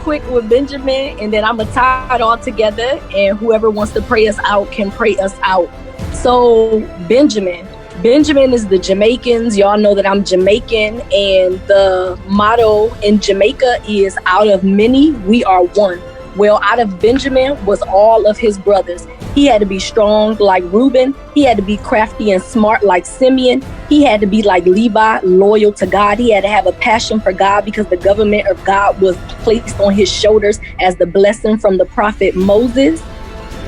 quick with Benjamin, and then I'm going to tie it all together, and whoever wants to pray us out can pray us out. So Benjamin is the Jamaicans. Y'all know that I'm Jamaican, and the motto in Jamaica is out of many, we are one. Well, out of Benjamin was all of his brothers. He had to be strong like Reuben. He had to be crafty and smart like Simeon. He had to be like Levi, loyal to God. He had to have a passion for God because the government of God was placed on his shoulders as the blessing from the prophet Moses.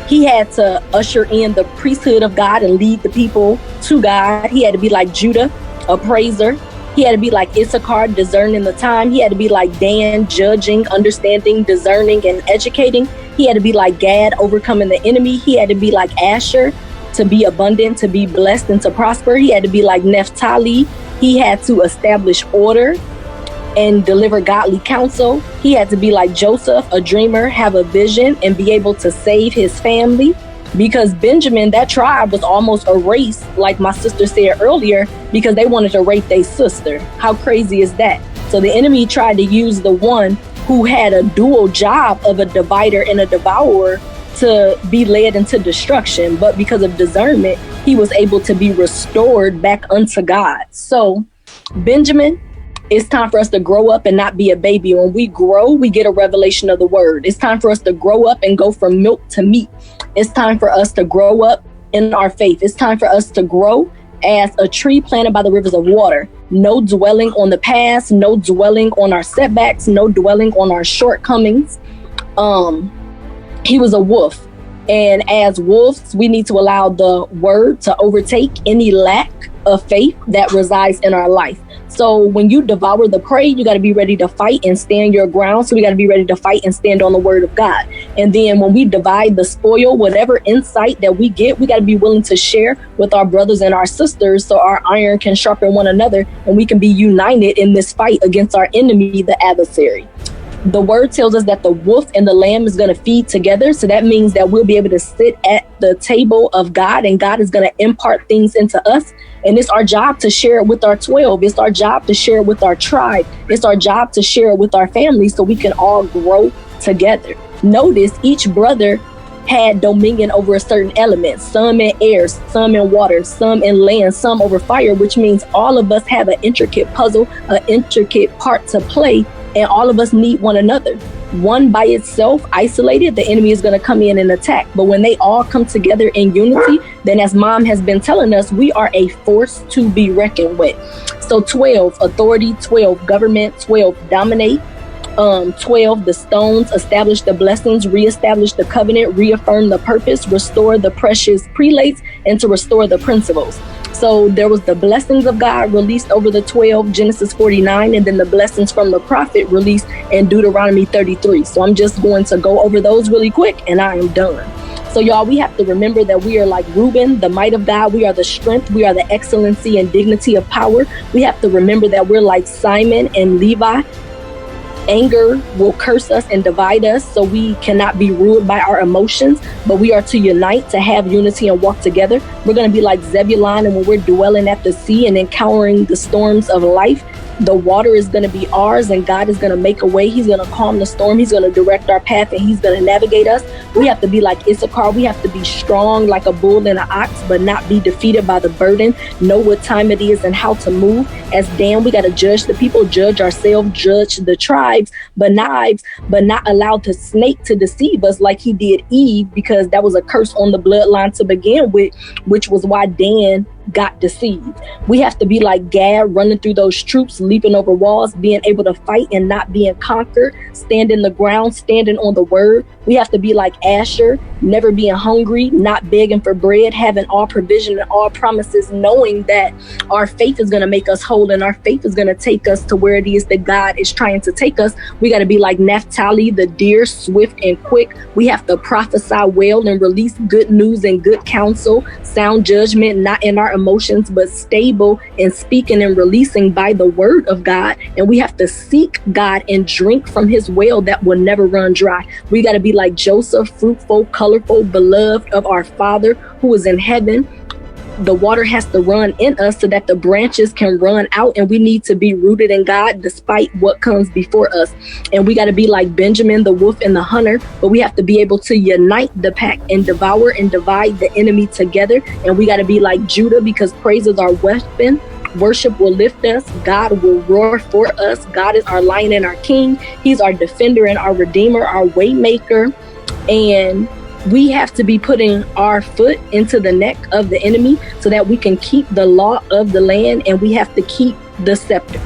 He had to usher in the priesthood of God and lead the people to God. He had to be like Judah, a praiser. He had to be like Issachar, discerning the time. He had to be like Dan, judging, understanding, discerning, and educating. He had to be like Gad, overcoming the enemy. He had to be like Asher, to be abundant, to be blessed, and to prosper. He had to be like Naphtali. He had to establish order and deliver godly counsel. He had to be like Joseph, a dreamer, have a vision, and be able to save his family. Because Benjamin, that tribe was almost erased, like my sister said earlier, because they wanted to rape their sister. How crazy is that? So the enemy tried to use the one who had a dual job of a divider and a devourer to be led into destruction. But because of discernment, he was able to be restored back unto God. So Benjamin, it's time for us to grow up and not be a baby. When we grow, we get a revelation of the word. It's time for us to grow up and go from milk to meat. It's time for us to grow up in our faith. It's time for us to grow as a tree planted by the rivers of water. No dwelling on the past, no dwelling on our setbacks, no dwelling on our shortcomings. He was a wolf. And as wolves, we need to allow the word to overtake any lack of faith that resides in our life. So when you devour the prey, you got to be ready to fight and stand your ground. So we got to be ready to fight and stand on the word of God. And then when we divide the spoil, whatever insight that we get, we got to be willing to share with our brothers and our sisters so our iron can sharpen one another and we can be united in this fight against our enemy, the adversary. The word tells us that the wolf and the lamb is going to feed together. So that means that we'll be able to sit at the table of God, and God is going to impart things into us. And it's our job to share it with our 12. It's our job to share it with our tribe. It's our job to share it with our family so we can all grow together. Notice each brother had dominion over a certain element, some in air, some in water, some in land, some over fire, which means all of us have an intricate puzzle, an intricate part to play, and all of us need one another. One by itself, isolated, the enemy is going to come in and attack. But when they all come together in unity, then as Mom has been telling us, we are a force to be reckoned with. So 12, authority, 12, government, 12, dominate. 12, the stones, establish the blessings, reestablish the covenant, reaffirm the purpose, restore the precious prelates, and to restore the principles. So there was the blessings of God released over the 12, Genesis 49, and then the blessings from the prophet released in Deuteronomy 33. So I'm just going to go over those really quick and I am done. So y'all, we have to remember that we are like Reuben, the might of God. We are the strength. We are the excellency and dignity of power. We have to remember that we're like Simon and Levi. Anger will curse us and divide us, so we cannot be ruled by our emotions, but we are to unite, to have unity and walk together. We're going to be like Zebulon, and when we're dwelling at the sea and encountering the storms of life, the water is going to be ours, and God is going to make a way. He's going to calm the storm. He's going to direct our path, and he's going to navigate us. We have to be like Issachar. We have to be strong like a bull and an ox, but not be defeated by the burden. Know what time it is and how to move. As Dan, we got to judge the people, judge ourselves, judge the tribes, but not allow the snake to deceive us like he did Eve, because that was a curse on the bloodline to begin with, which was why Dan got deceived. We have to be like Gad, running through those troops, leaping over walls, being able to fight and not being conquered, standing the ground, standing on the word. We have to be like Asher, never being hungry, not begging for bread, having all provision and all promises, knowing that our faith is going to make us whole and our faith is going to take us to where it is that God is trying to take us. We got to be like Naphtali, the deer, swift and quick. We have to prophesy well and release good news and good counsel, sound judgment, not in our emotions, but stable and speaking and releasing by the word of God. And we have to seek God and drink from his well that will never run dry. We got to be like Joseph, fruitful, colorful, beloved of our Father who is in heaven. the water has to run in us so that the branches can run out, and we need to be rooted in God despite what comes before us. And we got to be like Benjamin, the wolf and the hunter, but we have to be able to unite the pack and devour and divide the enemy together. And we got to be like Judah, because praise is our weapon. Worship will lift us. God will roar for us. God is our lion and our king. He's our defender and our redeemer, our way maker. And we have to be putting our foot into the neck of the enemy so that we can keep the law of the land, and we have to keep the scepter.